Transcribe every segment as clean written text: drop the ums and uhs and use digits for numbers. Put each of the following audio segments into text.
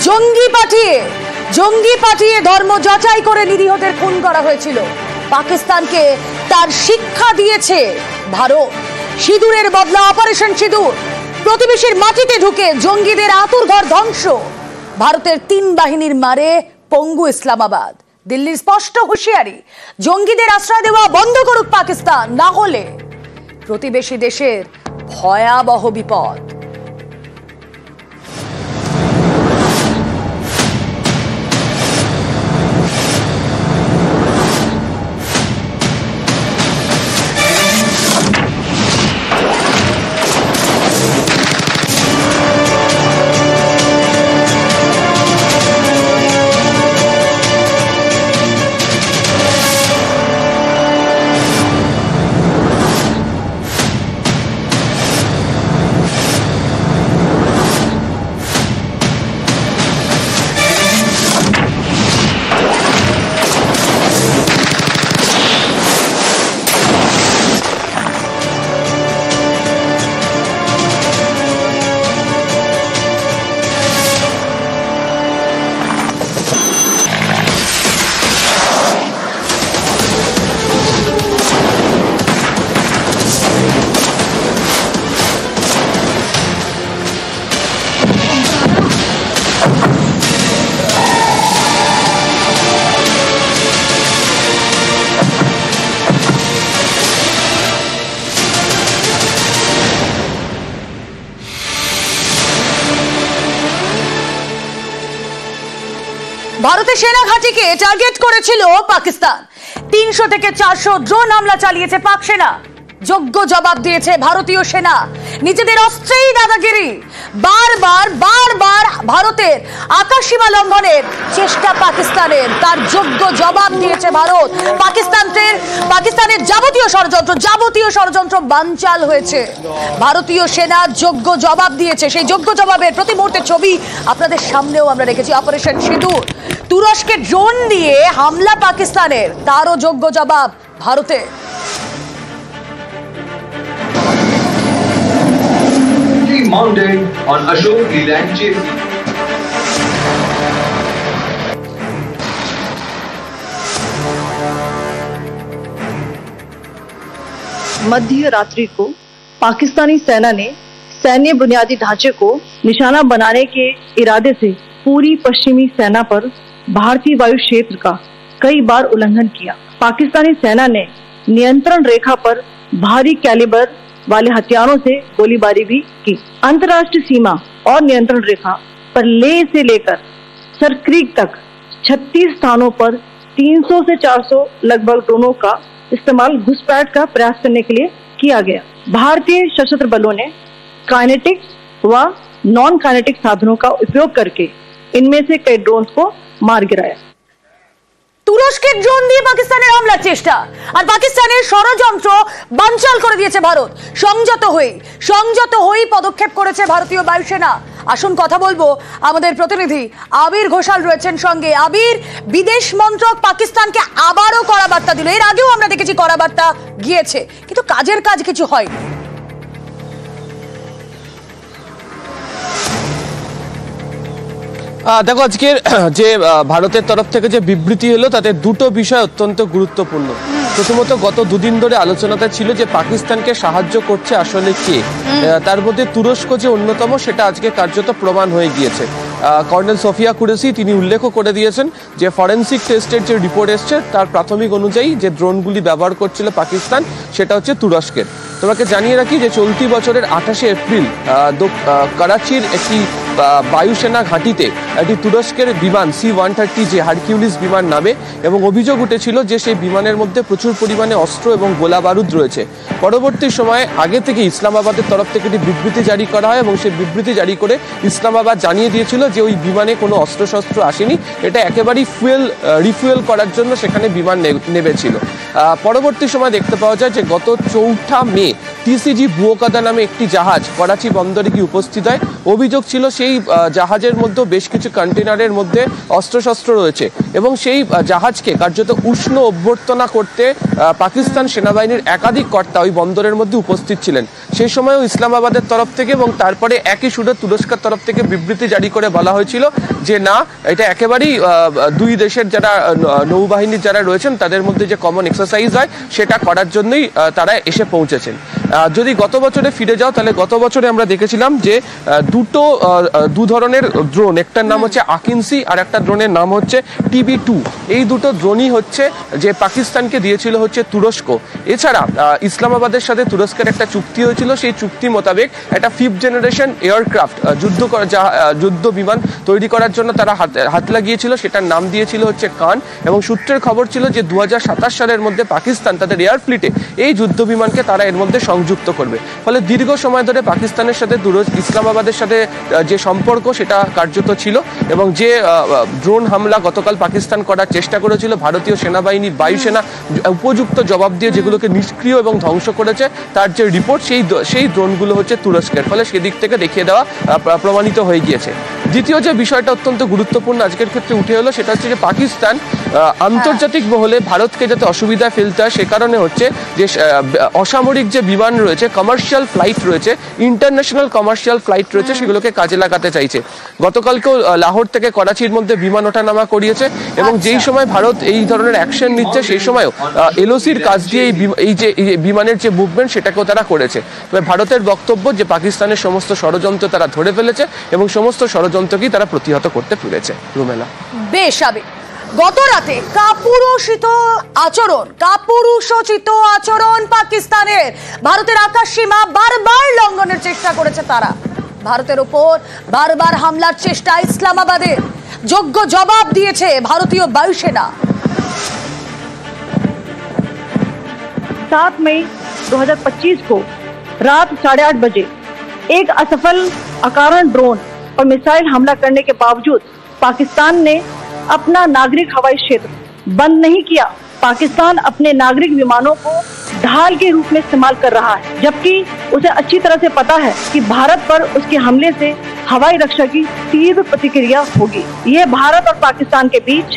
জঙ্গি পাঠিয়ে ধর্ম যাচাই করে নিরীহদের খুন করা হয়েছিল। পাকিস্তানকে তার শিক্ষা দিয়েছে ভারত। সিঁদুরের বদলা অপারেশন সিঁদুর। প্রতিবেশীর মাটিতে ঢুকে জঙ্গিদের আঁতুড়ঘর ধ্বংস। ভারতের 3 বাহিনীর মারে পঙ্গু ইসলামাবাদ। দিল্লির স্পষ্ট হুঁশিয়ারি, জঙ্গিদের আশ্রয় দেওয়া বন্ধ করুক পাকিস্তান, না হলে প্রতিবেশী দেশের ভয়াবহ বিপদ। ভারতের সেনা ঘাঁটিকে টার্গেট করেছিল পাকিস্তান। 300 থেকে 400 ড্রোন হামলা চালিয়েছে পাক সেনা। যোগ্য জবাব দিয়েছে ভারতীয় সেনা। নিজেদের অস্ত্রেই দাদাগিরি। বারবার ভারতের আকাশসীমা লঙ্ঘনের চেষ্টা পাকিস্তানের, তার যোগ্য জবাব দিয়েছে ভারত। পাকিস্তানের যাবতীয় ষড়যন্ত্র বানচাল হয়েছে। ভারতীয় সেনা যোগ্য জবাব দিয়েছে। সেই যোগ্য জবাবের প্রতি মুহূর্তের ছবি আপনাদের সামনেও আমরা রেখেছি। অপারেশন সিঁদুর। তুরস্কের ড্রোন দিয়ে হামলা পাকিস্তানের, তারও যোগ্য জবাব ভারতের। Mounted on Ashok Leland JP. मध्य रात्रि को पाकिस्तानी सेना ने सैन्य बुनियादी ढांचे को निशाना बनाने के इरादे से पूरी पश्चिमी सेना पर भारतीय वायु क्षेत्र का कई बार उल्लंघन किया। पाकिस्तानी सेना ने नियंत्रण रेखा पर भारी कैलिबर वाले हथियारों से गोलीबारी भी की। अंतर्राष्ट्रीय सीमा और नियंत्रण रेखा पर लेह से लेकर सरक्रीक तक 36 स्थानों पर 300 से 400 लगभग ड्रोनों का इस्तेमाल घुसपैठ का प्रयास करने के लिए किया गया। भारतीय सशस्त्र बलों ने काइनेटिक व नॉन काइनेटिक साधनों का उपयोग करके इनमें से कई ड्रोन को मार गिराया। তুরস্কের ড্রোন দিয়ে পাকিস্তানের হামলার চেষ্টা আর পাকিস্তানের ষড়যন্ত্র বানচাল করে দিয়েছে ভারত। সংযত হয়ে পদক্ষেপ করেছে ভারতীয় বায়ুসেনা। আসুন কথা বলবো, আমাদের প্রতিনিধি আবির ঘোষাল রয়েছেন সঙ্গে। আবির, বিদেশ মন্ত্রক পাকিস্তানকে আবারও কড়া বার্তা দিল। এর আগেও আমরা দেখেছি কড়া বার্তা গিয়েছে, কিন্তু কাজের কাজ কিছু হয়নি। দেখো, আজকের যে ভারতের তরফ থেকে যে বিবৃতি হলো তাতে দুটো বিষয় অত্যন্ত গুরুত্বপূর্ণ। প্রথমত, গত দুদিন ধরে আলোচনাটা ছিল যে পাকিস্তানকে সাহায্য করছে আসলে কে। তার মধ্যে তুরস্ক যে অন্যতম, সেটা আজকে কার্যত প্রমাণ হয়ে গিয়েছে। কর্নেল সোফিয়া কুরেশি তিনি উল্লেখ করে দিয়েছেন যে ফরেন্সিক টেস্টের যে রিপোর্ট এসছে তার প্রাথমিক অনুযায়ী যে ড্রোনগুলি ব্যবহার করছিল পাকিস্তান সেটা হচ্ছে তুরস্কের। তোমাকে জানিয়ে রাখি যে চলতি বছরের 28শে এপ্রিল করাচির একটি বায়ুসেনা ঘাঁটিতে একটি তুরস্কের বিমান C-130 যে হারকিউলিস বিমান নামে, এবং অভিযোগ উঠেছিল যে সেই বিমানের মধ্যে প্রচুর পরিমাণে অস্ত্র এবং গোলা বারুদ রয়েছে। পরবর্তী সময়ে আগে থেকে ইসলামাবাদের তরফ থেকে একটি বিবৃতি জারি করা হয় এবং সেই বিবৃতি জারি করে ইসলামাবাদ জানিয়ে দিয়েছিল যে ওই বিমানে কোনো অস্ত্রশস্ত্র আসেনি, এটা একেবারেই রিফুয়েল করার জন্য সেখানে বিমান নেমেছিল। পরবর্তী সময় দেখতে পাওয়া যায় যে গত 4 মে টিসিজি বুয়োকাদা নামে একটি জাহাজ করাচি বন্দরে গিয়ে উপস্থিত হয়। অভিযোগ ছিল সেই জাহাজের মধ্যে বেশ কিছু কন্টেনারের মধ্যে অস্ত্রশস্ত্র রয়েছে এবং সেই জাহাজকে কার্যত উষ্ণ অভ্যর্থনা করতে পাকিস্তান সেনাবাহিনীর একাধিক কর্তা ওই বন্দরের মধ্যে উপস্থিত ছিলেন। সেই সময়ও ইসলামাবাদের তরফ থেকে এবং তারপরে একই সুরে তুরস্কের তরফ থেকে বিবৃতি জারি করে বলা হয়েছিল যে না, এটা একেবারেই দুই দেশের যারা নৌবাহিনীর যারা রয়েছেন তাদের মধ্যে যে কমন এক্সারসাইজ হয় সেটা করার জন্যই তারা এসে পৌঁছেছেন। যদি গত বছরে ফিরে যাও তাহলে গত বছরে আমরা দেখেছিলাম যে দু ধরনের ড্রোন, একটার নাম হচ্ছে আকিনসি আর একটা ড্রোনের নাম হচ্ছে TB2। এই দুটো ড্রোনই হচ্ছে যে পাকিস্তানকে দিয়েছিল হচ্ছে তুরস্ক। এছাড়া ইসলামাবাদের সাথে তুরস্কের একটা চুক্তি হয়েছিল, সেই চুক্তি মোতাবেক একটা 5th জেনারেশন এয়ারক্রাফট যুদ্ধ বিমান তৈরি করার জন্য তারা হাত লাগিয়েছিল, সেটার নাম দিয়েছিল হচ্ছে কান। এবং সূত্রের খবর ছিল যে 2027 সালের মধ্যে পাকিস্তান তাদের এয়ার ফ্লিটে এই যুদ্ধ বিমানকে তারা এর মধ্যে সংযুক্ত করবে। ফলে দীর্ঘ সময় ধরে পাকিস্তানের সাথে ইসলামাবাদের সাথে যে সম্পর্ক সেটা কার্যত ছিল এবং যে ড্রোন হামলা গতকাল পাকিস্তান করার চেষ্টা করেছিল, ভারতীয় সেনাবাহিনী বায়ুসেনা উপযুক্ত জবাব দিয়ে যেগুলোকে নিষ্ক্রিয় এবং ধ্বংস করেছে তার যে রিপোর্ট সেই ড্রোনগুলো হচ্ছে তুরস্কের। ফলে সেদিক থেকে দেখিয়ে দেওয়া প্রমাণিত হয়ে গিয়েছে। দ্বিতীয় যে বিষয়টা অত্যন্ত গুরুত্বপূর্ণ আজকের ক্ষেত্রে উঠে এলো সেটা হচ্ছে যে পাকিস্তান আন্তর্জাতিক মহলে ভারতকে যাতে অসুবিধায় ফেলতে হয় সে কারণে হচ্ছে যে অসামরিক যে বিমান রয়েছে, কমার্শিয়াল ফ্লাইট রয়েছে, ইন্টারন্যাশনাল কমার্শিয়াল ফ্লাইট রয়েছে, সেগুলোকে কাজে লাগাতে চাইছে। গতকালকেও লাহোর থেকে করাচির মধ্যে বিমান ওঠানামা করিয়েছে এবং যেই সময় ভারত এই ধরনের অ্যাকশন নিচ্ছে সেই সময়ও LOCর কাজ দিয়ে এই যে বিমানের যে মুভমেন্ট সেটাকেও তারা করেছে। তবে ভারতের বক্তব্য যে পাকিস্তানের সমস্ত ষড়যন্ত্র তারা ধরে ফেলেছে এবং সমস্ত ষড়যন্ত্রকেই তারা প্রতিহত করতে পেরেছে। রুমেলা, বেশ আবে গত রাতে কাপুরুষোচিত আচরণ পাকিস্তানের ভারতের আকাশ সীমা বারবার লঙ্ঘনের চেষ্টা করেছে তারা। ভারতের উপর বারবার হামলার চেষ্টা ইসলামাবাদের, যোগ্য জবাব দিয়েছে ভারতীয় বায়ুসেনা। 7 मई 2025 को रात 8:30 बजे एक असफल अकारण ड्रोन और मिसाइल हमला करने के बावजूद पाकिस्तान ने अपना नागरिक हवाई क्षेत्र बंद नहीं किया। पाकिस्तान अपने नागरिक विमानों को ढाल के रूप में इस्तेमाल कर रहा है, जबकि उसे अच्छी तरह से पता है कि भारत पर उसके हमले से हवाई रक्षा की तीव्र प्रतिक्रिया होगी। ये भारत और पाकिस्तान के बीच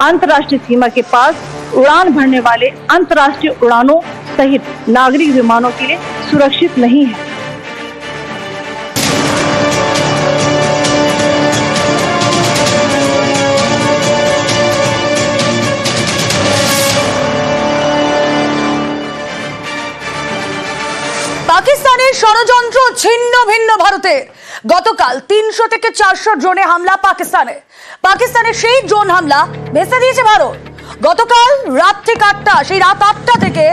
अंतर्राष्ट्रीय सीमा के पास उड़ान भरने वाले अंतर्राष्ट्रीय उड़ानों सहित नागरिक विमानों के लिए सुरक्षित नहीं है। পাকিস্তানের ষড়যন্ত্র ছিন্ন ভিন্ন ভারতের। গতকাল 300 থেকে 400 ড্রোনে হামলা পাকিস্তানের সেই ড্রোন হামলা ভেস্তে দিয়েছে ভারত। গতকাল রাত 8টা থেকে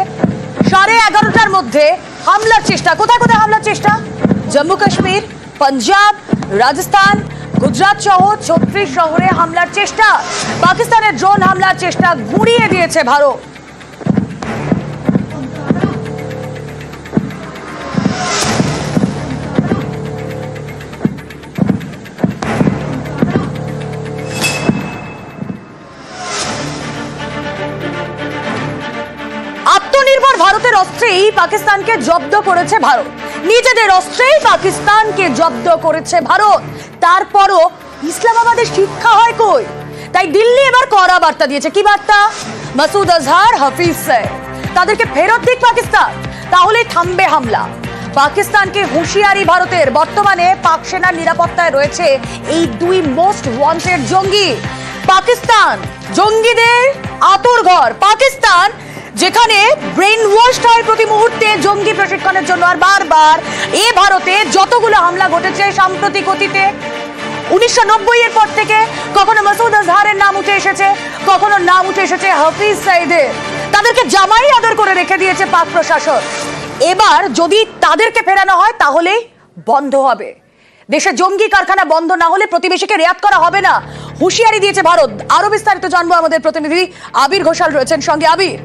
11:30টার মধ্যে হামলার চেষ্টা। কোথায় কোথায় হামলার চেষ্টা? জম্মু কাশ্মীর, পাঞ্জাব, রাজস্থান, গুজরাট সহ 36 শহরে হামলার চেষ্টা। পাকিস্তানের ড্রোন হামলার চেষ্টা গুঁড়িয়ে দিয়েছে ভারত। আত্মনির্ভর ভারতের অস্ত্রেই পাকিস্তানকে জব্দ করেছে ভারত, নিজেদের অস্ত্রেই পাকিস্তানকে জব্দ করেছে ভারত। তারপরও ইসলামাবাদের শিক্ষা হয় কই? তাই দিল্লি এবার কড়া বার্তা দিয়েছে। কি বার্তা? মাসুদ আজহার, হাফিজ সঈদ তাদেরকে ফেরত দিক পাকিস্তান, তাহলে থামবে হামলা। পাকিস্তানকে হুঁশিয়ারি ভারতের। বর্তমানে পাক সেনার নিরাপত্তায় রয়েছে এই দুই মোস্ট ওয়ান্টেড জঙ্গি। পাকিস্তান জঙ্গিদের আঁতুড়ঘর। পাকিস্তান যেখানে ব্রেন ওয়াশড হয় প্রতি মুহূর্তে জঙ্গি প্রশিক্ষণের জন্য। আর বারবার ভারতে যতগুলো হামলা ঘটেছে সাম্প্রতিক অতীতে 1990 এর পর থেকে, কখনো মাসুদ আজহারের নাম উঠে এসেছে, কখনো নাম উঠে এসেছে হাফিজ সঈদের। তাদেরকে জামাই আদর করে রেখে দিয়েছে পাক প্রশাসন। এবার যদি তাদেরকে ফেরানো হয় তাহলে বন্ধ হবে। দেশে জঙ্গি কারখানা বন্ধ না হলে প্রতিবেশীকে রেয়াত করা হবে না, হুঁশিয়ারি দিয়েছে ভারত। আরো বিস্তারিত জানবো, আমাদের প্রতিনিধি আবির ঘোষাল রয়েছেন সঙ্গে। আবির,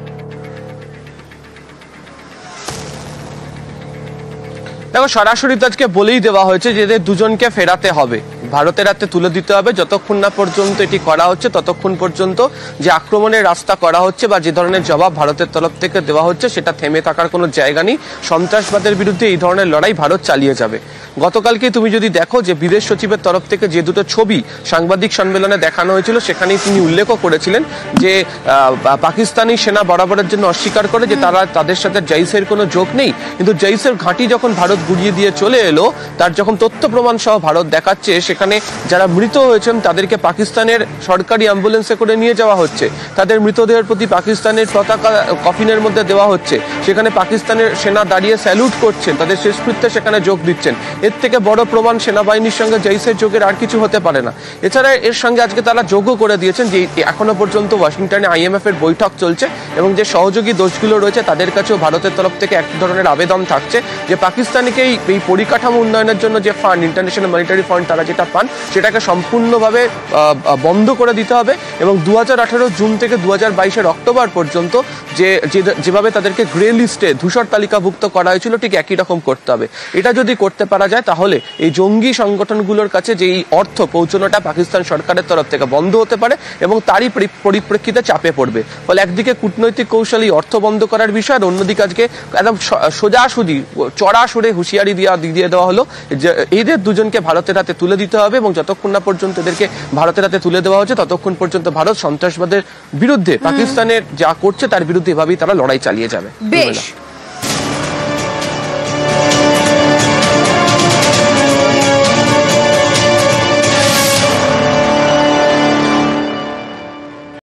দেখো সরাসরি আজকে বলেই দেওয়া হয়েছে যে এদের দুজনকে ফেরাতে হবে। ভারতের হাতে তুলে দিতে হবে। যতক্ষণ না পর্যন্ত এটি করা হচ্ছে ততক্ষণ পর্যন্ত যে আক্রমণের রাস্তা করা হচ্ছে বা যে ধরনের জবাব ভারতের তরফ থেকে দেওয়া হচ্ছে সেটা থেমে থাকার কোনো জায়গা নেই। সন্ত্রাসবাদের বিরুদ্ধে এই ধরনের লড়াই ভারত চালিয়ে যাবে। গতকালকে তুমি যদি দেখো যে বিদেশ সচিবের তরফ থেকে যে দুটো ছবি সাংবাদিক সম্মেলনে দেখানো হয়েছিল সেখানেই তিনি উল্লেখও করেছিলেন যে পাকিস্তানি সেনা বরাবরের জন্য অস্বীকার করে যে তাদের সাথে জৈশের কোনো যোগ নেই, কিন্তু জৈশের ঘাঁটি যখন ভারত গুড়িয়ে দিয়ে চলে এলো তার যখন তথ্য প্রমাণ সহ ভারত দেখাচ্ছে সেখানে যারা মৃত হয়েছেন তাদেরকে পাকিস্তানের সরকারি অ্যাম্বুলেন্সে করে নিয়ে যাওয়া হচ্ছে, তাদের মৃতদেহের প্রতি পাকিস্তানের পতাকা কফিনের মধ্যে দেওয়া হচ্ছে, সেখানে পাকিস্তানের সেনা দাঁড়িয়ে স্যালুট করছেন, তাদের শেষকৃত্যে সেখানে যোগ দিচ্ছেন। এর থেকে বড় প্রমাণ সেনাবাহিনীর সঙ্গে জৈশের যোগের আর কিছু হতে পারে না। এছাড়া এর সঙ্গে আজকে তারা যোগও করে দিয়েছেন যে এখনো পর্যন্ত ওয়াশিংটনে IMF এর বৈঠক চলছে এবং যে সহযোগী দেশগুলো রয়েছে তাদের কাছেও ভারতের তরফ থেকে এক ধরনের আবেদন থাকছে যে পাকিস্তানকে এই পরিকাঠামো উন্নয়নের জন্য যে ফান্ড, ইন্টারন্যাশনাল মনিটারি ফান্ড তারা যেটা পান সেটাকে সম্পূর্ণভাবে বন্ধ করে দিতে হবে এবং 2018 জুন থেকে 2022 অক্টোবর পর্যন্ত যেভাবে তাদেরকে গ্রে লিস্টে ধূসর তালিকাভুক্ত করা হয়েছিল ঠিক একই রকম করতে হবে। এটা যদি করতে পারা যায় তাহলে এই জঙ্গি সংগঠনগুলোর কাছে যে এই অর্থ পৌঁছানোটা পাকিস্তান সরকারের তরফ থেকে বন্ধ হতে পারে এবং তারই পরিপ্রেক্ষিতে চাপে পড়বে। ফলে একদিকে কূটনৈতিক কৌশল এই অর্থ বন্ধ করার বিষয়, আর অন্যদিকে আজকে একদম সোজাসুজি চড়া সুরে হুঁশিয়ারি দিয়ে দেওয়া হলো যে এদের দুজনকে ভারতের হাতে তুলে দিতে হবে এবং যতক্ষণ না পর্যন্ত এদেরকে ভারতের হাতে তুলে দেওয়া হচ্ছে ততক্ষণ পর্যন্ত ভারত সন্ত্রাসবাদের বিরুদ্ধে পাকিস্তানের যা করছে তার বিরুদ্ধে এভাবেই তারা লড়াই চালিয়ে যাবে। বেশ।